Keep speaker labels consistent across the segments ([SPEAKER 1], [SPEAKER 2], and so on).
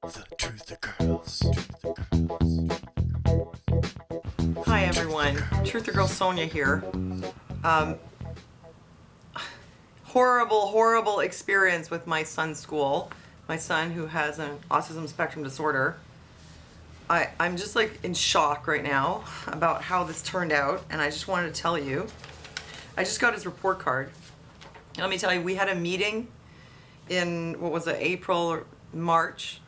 [SPEAKER 1] The Truther Girls.
[SPEAKER 2] Hi everyone, Truther Girl Sonia here. Horrible experience with my son's school. My son who has an autism spectrum disorder. I'm just like in shock right now about how this turned out, and I just wanted to tell you. I just got his report card. And let me tell you, we had a meeting in, what was it, April or March,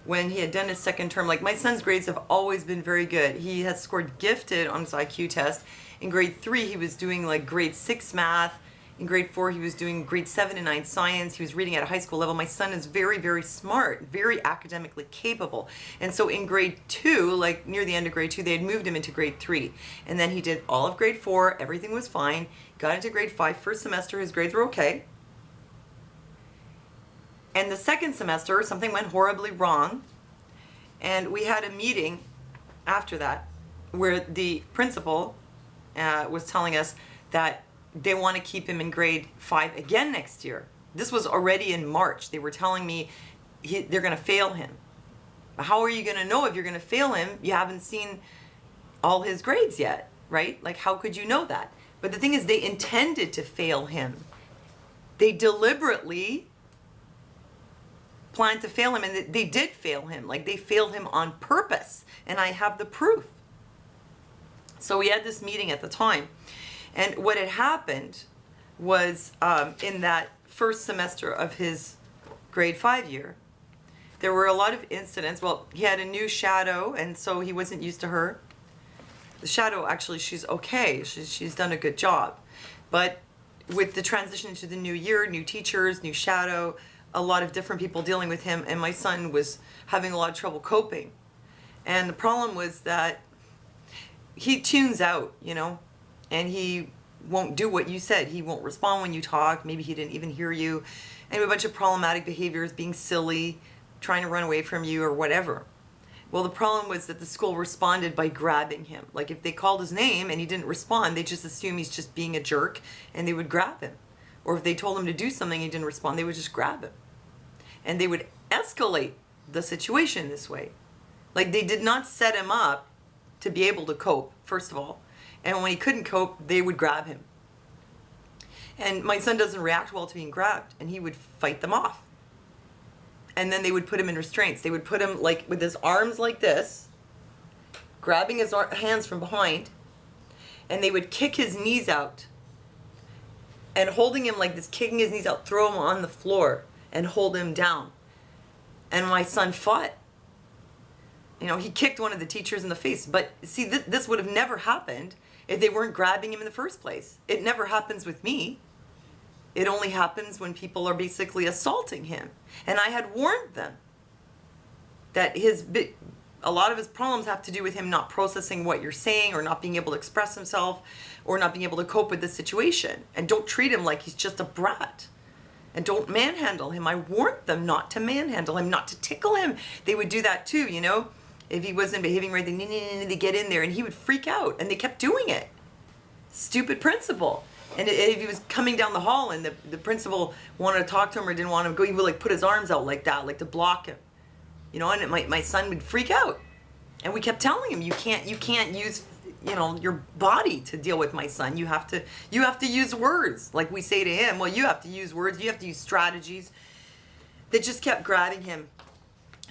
[SPEAKER 2] when he had done his second term. Like, my son's grades have always been very good. He has scored gifted on his IQ test. In grade 3, he was doing like grade 6 math. In grade 4, he was doing grade 7 and 9 science. He was reading at a high school level. My son is very smart, very academically capable. And so in grade 2, like near the end of grade 2, they had moved him into grade 3. And then he did all of grade 4. Everything was fine. Got into grade 5. First semester, his grades were okay. And the second semester, something went horribly wrong. And we had a meeting after that where the principal was telling us that they want to keep him in grade 5 again next year. This was already in March. They were telling me they're going to fail him. How are you going to know if you're going to fail him? You haven't seen all his grades yet, right? Like, how could you know that? But the thing is, they intended to fail him. They deliberately planned to fail him, and they did fail him. Like, they failed him on purpose, and I have the proof. So we had this meeting at the time, and what had happened was in that first semester of his grade 5 year, there were a lot of incidents. Well, he had a new shadow, and so he wasn't used to her. The shadow, actually, she's okay. She's done a good job. But with the transition to the new year, new teachers, new shadow, a lot of different people dealing with him, and my son was having a lot of trouble coping. And the problem was that he tunes out, you know, and he won't do what you said. He won't respond when you talk. Maybe he didn't even hear you. And a bunch of problematic behaviors, being silly, trying to run away from you or whatever. Well, the problem was that the school responded by grabbing him. Like, if they called his name and he didn't respond, they just assume he's just being a jerk, and they would grab him. Or if they told him to do something and he didn't respond, they would just grab him. And they would escalate the situation this way. Like, they did not set him up to be able to cope, first of all. And when he couldn't cope, they would grab him. And my son doesn't react well to being grabbed, and he would fight them off. And then they would put him in restraints. They would put him like with his arms like this, grabbing his hands from behind, and they would kick his knees out. And holding him like this, kicking his knees out, throw him on the floor and hold him down. And my son fought. You know, he kicked one of the teachers in the face. But see, this would have never happened if they weren't grabbing him in the first place. It never happens with me. It only happens when people are basically assaulting him. And I had warned them that a lot of his problems have to do with him not processing what you're saying, or not being able to express himself, or not being able to cope with the situation. And don't treat him like he's just a brat. And don't manhandle him. I warned them not to manhandle him, not to tickle him. They would do that too, you know. If he wasn't behaving right, they get in there, and he would freak out, and they kept doing it. Stupid principal. And if he was coming down the hall and the principal wanted to talk to him or didn't want him to go, he would like put his arms out like that, like to block him. You know, and my son would freak out. And we kept telling him, you can't use, you know, your body to deal with my son. You have to use words. Like we say to him, well, you have to use words, you have to use strategies. They just kept grabbing him.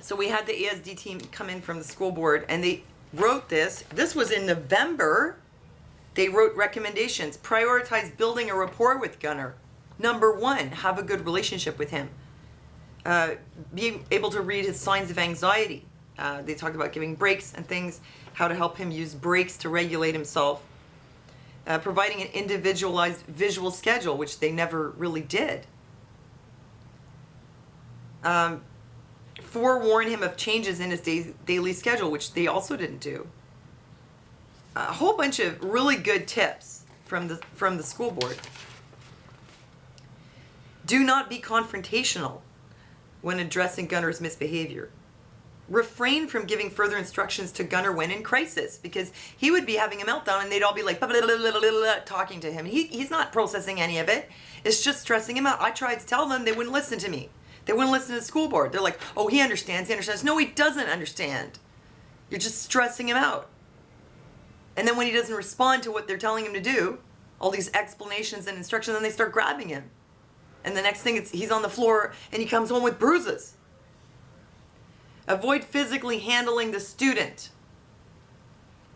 [SPEAKER 2] So we had the ASD team come in from the school board, and they wrote this. This was in November. They wrote recommendations. Prioritize building a rapport with Gunnar. Number 1, have a good relationship with him. Being able to read his signs of anxiety. They talked about giving breaks and things, how to help him use breaks to regulate himself. Providing an individualized visual schedule, which they never really did. Forewarn him of changes in his daily schedule, which they also didn't do. A whole bunch of really good tips from the school board. Do not be confrontational when addressing Gunnar's misbehavior. Refrain from giving further instructions to Gunnar when in crisis, because he would be having a meltdown and they'd all be like blah, blah, blah, blah, blah, blah, talking to him. He's not processing any of it. It's just stressing him out. I tried to tell them, they wouldn't listen to me. They wouldn't listen to the school board. They're like, oh, he understands, he understands. No, he doesn't understand. You're just stressing him out. And then when he doesn't respond to what they're telling him to do, all these explanations and instructions, then they start grabbing him. And the next thing, he's on the floor and he comes home with bruises. Avoid physically handling the student.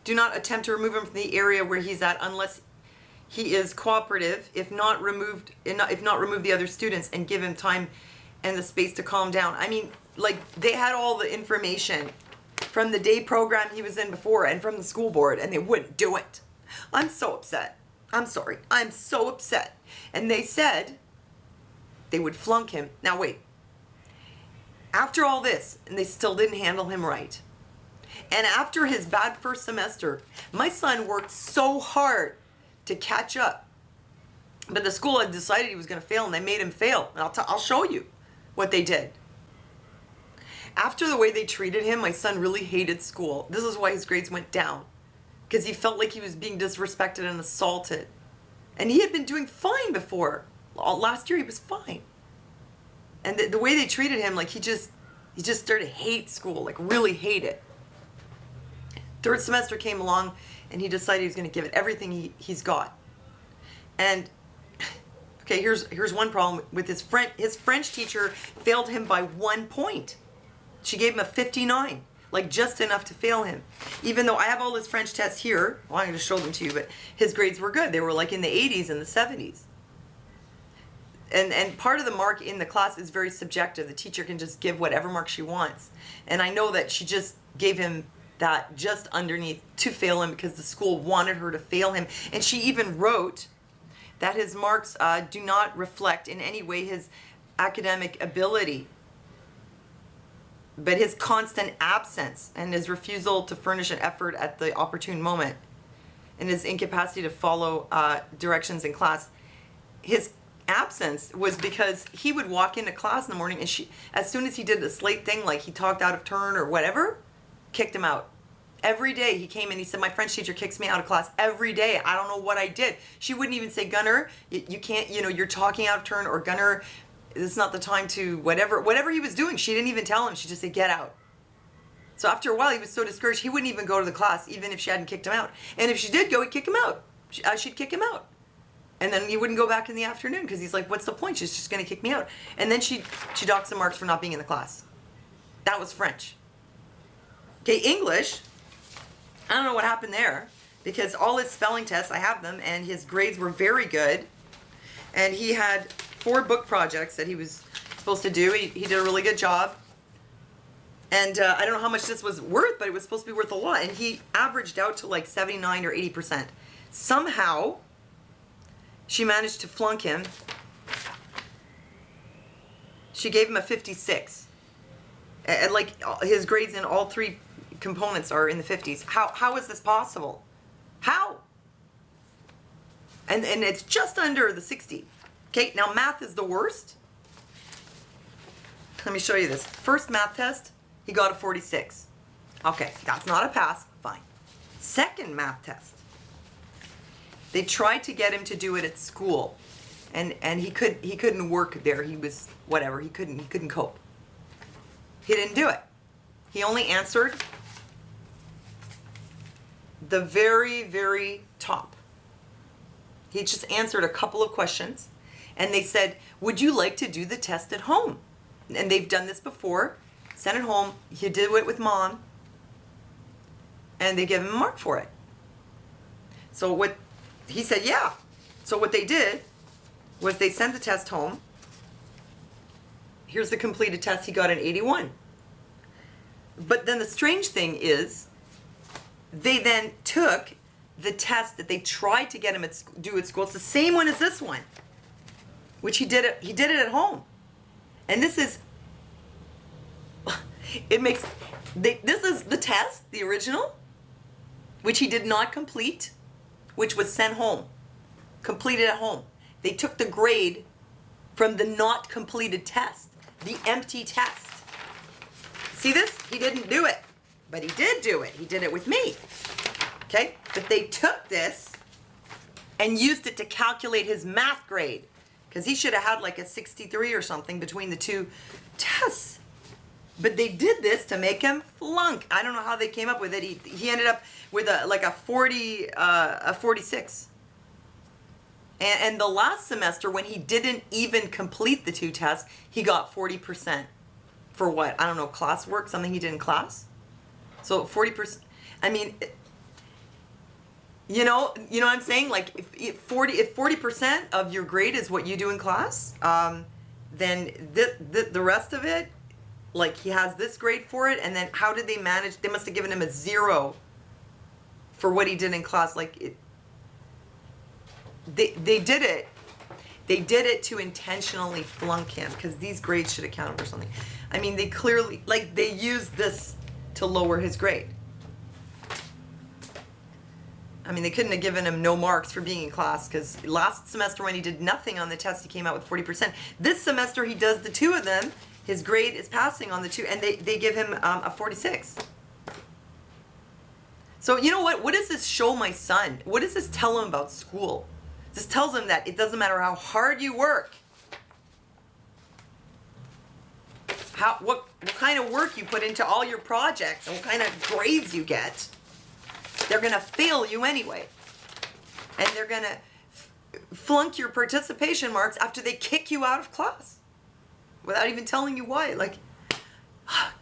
[SPEAKER 2] Do not attempt to remove him from the area where he's at unless he is cooperative. If not, remove the other students and give him time and the space to calm down. I mean, like, they had all the information from the day program he was in before and from the school board, and they wouldn't do it. I'm so upset. I'm sorry. I'm so upset. And they said they would flunk him. Now wait. After all this, and they still didn't handle him right. And after his bad first semester, my son worked so hard to catch up. But the school had decided he was going to fail, and they made him fail. And I'll show you what they did. After the way they treated him, my son really hated school. This is why his grades went down. Because he felt like he was being disrespected and assaulted. And he had been doing fine before. Last year he was fine. And the way they treated him, like he just started to hate school, like really hate it. Third semester came along and he decided he was going to give it everything he's got. And okay, here's one problem with his French teacher failed him by 1 point. She gave him a 59, like just enough to fail him. Even though I have all his French tests here, well, I'm going to show them to you, but his grades were good. They were like in the 80s and the 70s. And part of the mark in the class is very subjective. The teacher can just give whatever mark she wants. And I know that she just gave him that just underneath to fail him because the school wanted her to fail him. And she even wrote that his marks do not reflect in any way his academic ability, but his constant absence and his refusal to furnish an effort at the opportune moment and his incapacity to follow directions in class. His absence was because he would walk into class in the morning and as soon as he did the slate thing, like he talked out of turn or whatever, kicked him out. Every day he came in, he said, my French teacher kicks me out of class every day. I don't know what I did. She wouldn't even say, Gunnar, you can't, you're talking out of turn, or Gunnar, it's not the time to whatever he was doing. She didn't even tell him. She just said, get out. So after a while, he was so discouraged, he wouldn't even go to the class, even if she hadn't kicked him out. And if she did go, he'd kick him out. She'd kick him out. And then he wouldn't go back in the afternoon because he's like, what's the point? She's just going to kick me out. And then she docked some marks for not being in the class. That was French. Okay, English, I don't know what happened there because all his spelling tests, I have them, and his grades were very good. And he had 4 book projects that he was supposed to do. He did a really good job. And I don't know how much this was worth, but it was supposed to be worth a lot. And he averaged out to like 79 or 80%. Somehow, she managed to flunk him. She gave him a 56. And like his grades in all 3 components are in the 50s. How is this possible? How? And it's just under the 60. Okay, now math is the worst. Let me show you this. First math test, he got a 46. Okay, that's not a pass, fine. Second math test. They tried to get him to do it at school. And he couldn't work there. He was whatever, he couldn't cope. He didn't do it. He only answered the very, very top. He just answered a couple of questions. And they said, would you like to do the test at home? And they've done this before. Sent it home. He did it with mom. And they gave him a mark for it. So he said, yeah. So what they did was they sent the test home. Here's the completed test. He got an 81. But then the strange thing is, they then took the test that they tried to get him do at school. It's the same one as this one, which he did it at home. And this is, this is the test, the original, which he did not complete, which was sent home, completed at home. They took the grade from the not completed test, the empty test. See this? He didn't do it, but he did do it. He did it with me. Okay? But they took this and used it to calculate his math grade. because he should have had like a 63 or something between the two tests. But they did this to make him flunk. I don't know how they came up with it. He ended up with a 46. And the last semester, when he didn't even complete the 2 tests, he got 40%. For what? I don't know, classwork, something he did in class? So 40%, I mean, you know what I'm saying? Like if 40% of your grade is what you do in class, then the rest of it, like he has this grade for it, and then how did they manage? They must have given him a 0 for what he did in class. Like they did it. They did it to intentionally flunk him, because these grades should account for something. I mean, they clearly, like, they used this to lower his grade. I mean, they couldn't have given him no marks for being in class, because last semester when he did nothing on the test, he came out with 40%. This semester he does the 2 of them, his grade is passing on the 2, and they give him a 46. So you know what does this show my son? What does this tell him about school? This tells him that it doesn't matter how hard you work, what kind of work you put into all your projects, and what kind of grades you get, they're going to fail you anyway. And they're going to flunk your participation marks after they kick you out of class without even telling you why. Like,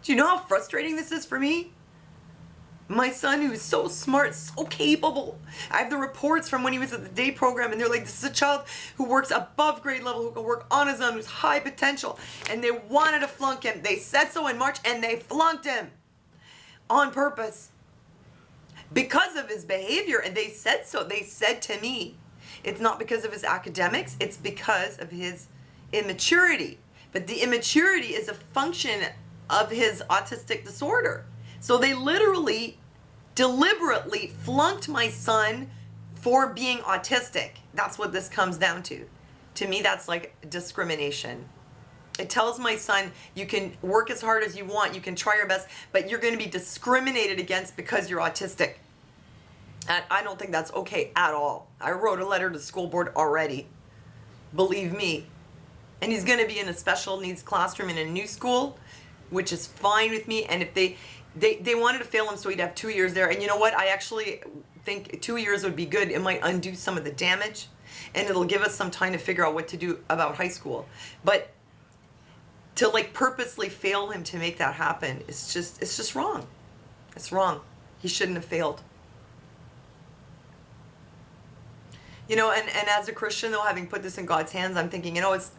[SPEAKER 2] do you know how frustrating this is for me? My son, who is so smart, so capable. I have the reports from when he was at the day program, and they're like, this is a child who works above grade level, who can work on his own, who's high potential. And they wanted to flunk him. They said so in March, and they flunked him on purpose because of his behavior. And they said so. They said to me, it's not because of his academics, it's because of his immaturity. But the immaturity is a function of his autistic disorder. So they literally, deliberately flunked my son for being autistic. That's what this comes down to. To me, that's like discrimination. It tells my son, you can work as hard as you want, you can try your best, but you're going to be discriminated against because you're autistic. And I don't think that's okay at all. I wrote a letter to the school board already. Believe me. And he's going to be in a special needs classroom in a new school, which is fine with me. And if they wanted to fail him so he'd have 2 years there. And you know what? I actually think 2 years would be good. It might undo some of the damage, and it'll give us some time to figure out what to do about high school. But to like purposely fail him to make that happen, it's just wrong. It's wrong. He shouldn't have failed. You know, and as a Christian, though, having put this in God's hands, I'm thinking, you know, it's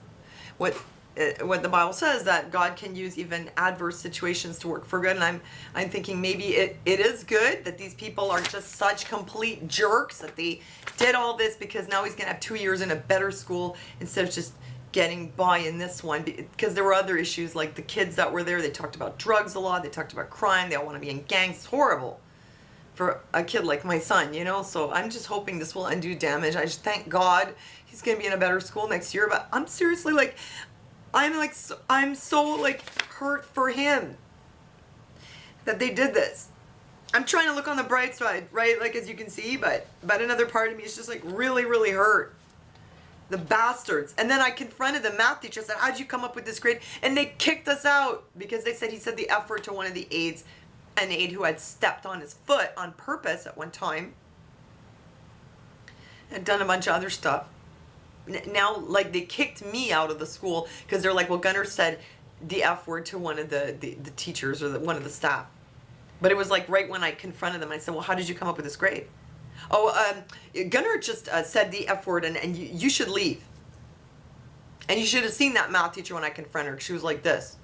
[SPEAKER 2] what the Bible says, that God can use even adverse situations to work for good. And I'm thinking maybe it is good that these people are just such complete jerks that they did all this, because now he's going to have 2 years in a better school instead of just getting by in this one. Because there were other issues, like the kids that were there, they talked about drugs a lot, they talked about crime, they all want to be in gangs. It's horrible for a kid like my son, you know. So I'm just hoping this will undo damage. I just thank God he's going to be in a better school next year. But I'm seriously like, I'm so like hurt for him that they did this. I'm trying to look on the bright side, right? Like, as you can see, but another part of me is just like really, really hurt. The bastards. And then I confronted the math teacher, said, how'd you come up with this grade? And they kicked us out because they said he said the F word to one of the aides, an aide who had stepped on his foot on purpose at one time and done a bunch of other stuff. Now, like, they kicked me out of the school because they're like, well, Gunnar said the F word to one of the teachers or one of the staff. But it was like right when I confronted them, I said, well, how did you come up with this grade? Oh, Gunnar just said the F word, and you should leave. And you should have seen that math teacher when I confronted her. She was like this.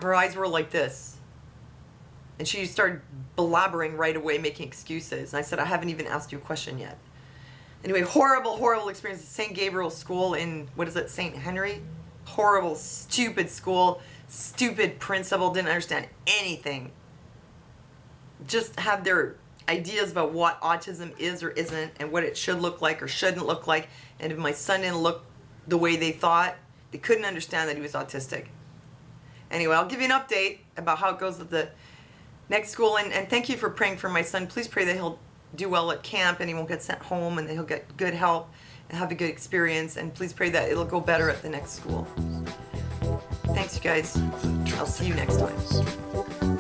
[SPEAKER 2] Her eyes were like this. And she started blabbering right away, making excuses. And I said, I haven't even asked you a question yet. Anyway, horrible, horrible experience at St. Gabriel's School in, what is it, St. Henry? Horrible, stupid school, stupid principal, didn't understand anything. Just have their ideas about what autism is or isn't, and what it should look like or shouldn't look like. And if my son didn't look the way they thought, they couldn't understand that he was autistic. Anyway, I'll give you an update about how it goes at the next school, and thank you for praying for my son. Please pray that he'll do well at camp and he won't get sent home, and that he'll get good help and have a good experience. And please pray that it'll go better at the next school. Thanks, you guys. I'll see you next time.